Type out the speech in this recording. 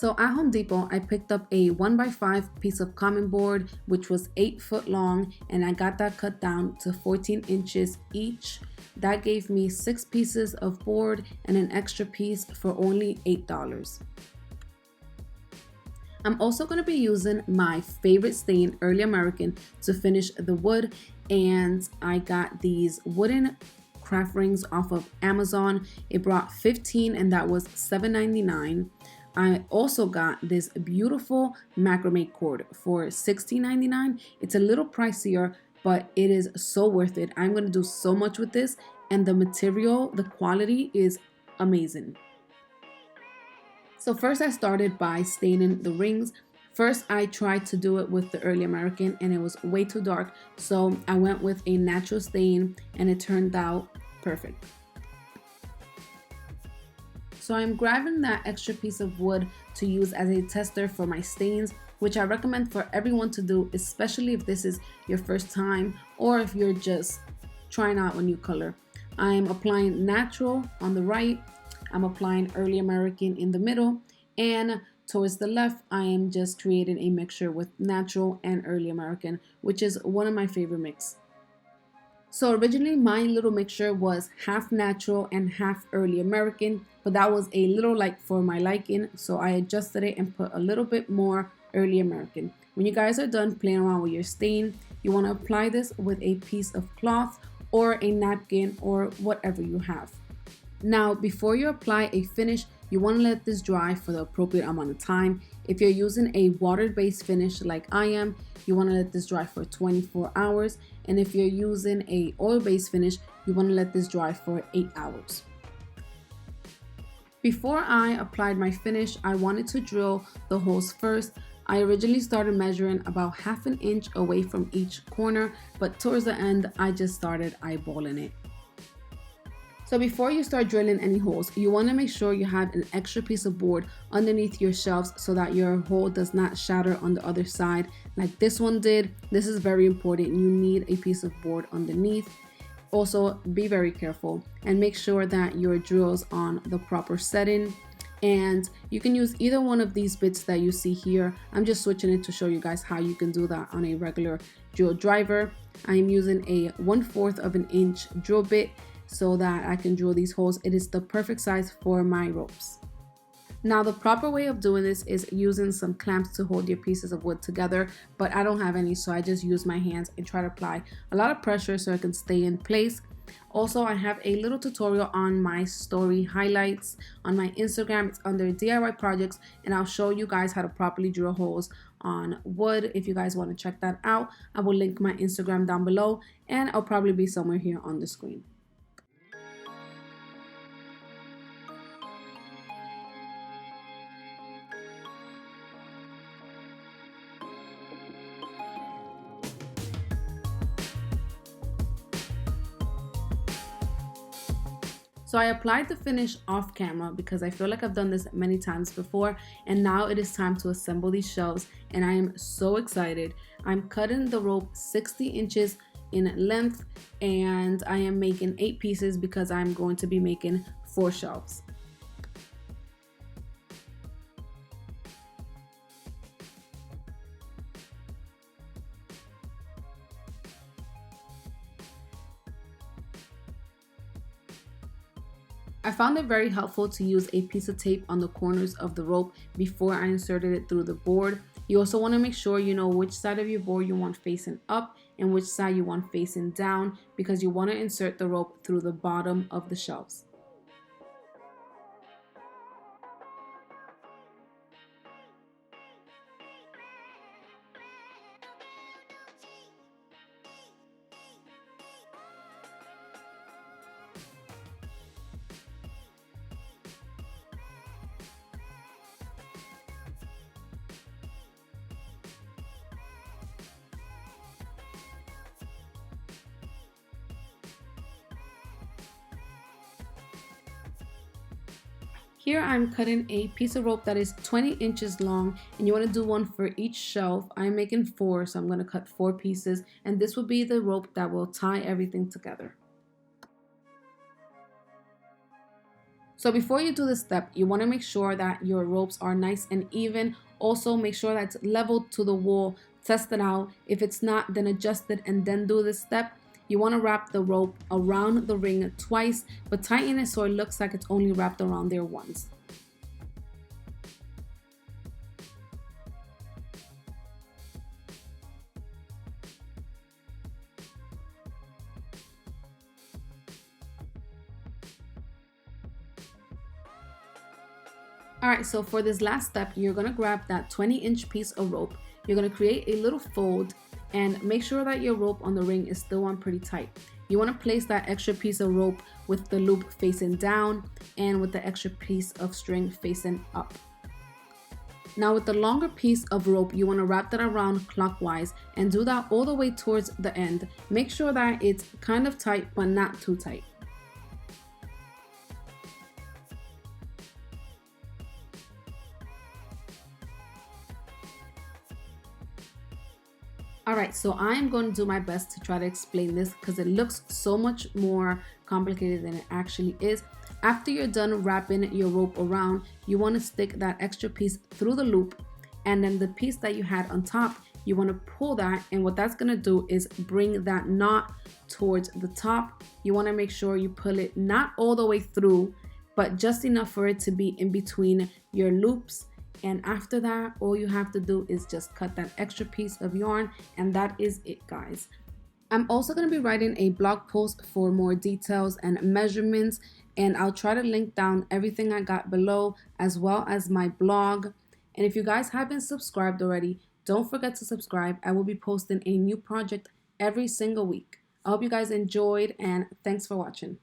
So at Home Depot, I picked up a 1x5 piece of common board, which was 8 foot long, and I got that cut down to 14 inches each. That gave me 6 pieces of board and an extra piece for only $8. I'm also going to be using my favorite stain, Early American, to finish the wood, and I got these wooden craft rings off of Amazon. It brought 15 and that was $7.99. I also got this beautiful macrame cord for $16.99. It's a little pricier, but it is so worth it. I'm going to do so much with this, and the material, the quality is amazing. So first I started by staining the rings. First I tried to do it with the Early American and it was way too dark, so I went with a natural stain and it turned out perfect. So I'm grabbing that extra piece of wood to use as a tester for my stains, which I recommend for everyone to do, especially if this is your first time or if you're just trying out a new color. I'm applying natural on the right, I'm applying Early American in the middle, and towards the left I am just creating a mixture with natural and Early American, which is one of my favorite mix. So originally my little mixture was half natural and half Early American, but that was a little like for my liking, so I adjusted it and put a little bit more Early American. When you guys are done playing around with your stain, you want to apply this with a piece of cloth or a napkin or whatever you have. Now, before you apply a finish, you want to let this dry for the appropriate amount of time. If you're using a water-based finish like I am, you want to let this dry for 24 hours. And if you're using a oil-based finish, you want to let this dry for 8 hours. Before I applied my finish, I wanted to drill the holes first. I originally started measuring about ½ an inch away from each corner, but towards the end, I just started eyeballing it. So before you start drilling any holes, you want to make sure you have an extra piece of board underneath your shelves so that your hole does not shatter on the other side like this one did. This is very important. You need a piece of board underneath. Also, be very careful and make sure that your drill's on the proper setting. And you can use either one of these bits that you see here. I'm just switching it to show you guys how you can do that on a regular drill driver. I'm using a 1/4 of an inch drill bit so that I can drill these holes. It is the perfect size for my ropes. Now the proper way of doing this is using some clamps to hold your pieces of wood together, but I don't have any, so I just use my hands and try to apply a lot of pressure so it can stay in place. Also, I have a little tutorial on my story highlights on my Instagram. It's under DIY projects, and I'll show you guys how to properly drill holes on wood. If you guys want to check that out, I will link my Instagram down below, and I'll probably be somewhere here on the screen. So I applied the finish off camera because I feel like I've done this many times before, and now it is time to assemble these shelves, and I am so excited. I'm cutting the rope 60 inches in length, and I am making 8 pieces because I'm going to be making 4 shelves. I found it very helpful to use a piece of tape on the corners of the rope before I inserted it through the board. You also want to make sure you know which side of your board you want facing up and which side you want facing down, because you want to insert the rope through the bottom of the shelves. Here I'm cutting a piece of rope that is 20 inches long, and you want to do one for each shelf. I'm making 4, so I'm going to cut 4 pieces, and this will be the rope that will tie everything together. So before you do this step, you want to make sure that your ropes are nice and even. Also make sure that's level to the wall. Test it out. If it's not, then adjust it and then do this step. You want to wrap the rope around the ring twice, but tighten it so it looks like it's only wrapped around there once. Alright, so for this last step, you're going to grab that 20-inch piece of rope. You're going to create a little fold and make sure that your rope on the ring is still on pretty tight. You want to place that extra piece of rope with the loop facing down and with the extra piece of string facing up. Now with the longer piece of rope, you want to wrap that around clockwise and do that all the way towards the end. Make sure that it's kind of tight but not too tight. Alright, so I am going to do my best to try to explain this because it looks so much more complicated than it actually is. After you're done wrapping your rope around, you want to stick that extra piece through the loop, and then the piece that you had on top, you want to pull that, and what that's going to do is bring that knot towards the top. You want to make sure you pull it not all the way through, but just enough for it to be in between your loops. And after that, all you have to do is just cut that extra piece of yarn, and that is it, guys. I'm also going to be writing a blog post for more details and measurements, and I'll try to link down everything I got below as well as my blog. And if you guys haven't subscribed already, don't forget to subscribe. I will be posting a new project every single week. I hope you guys enjoyed, and thanks for watching.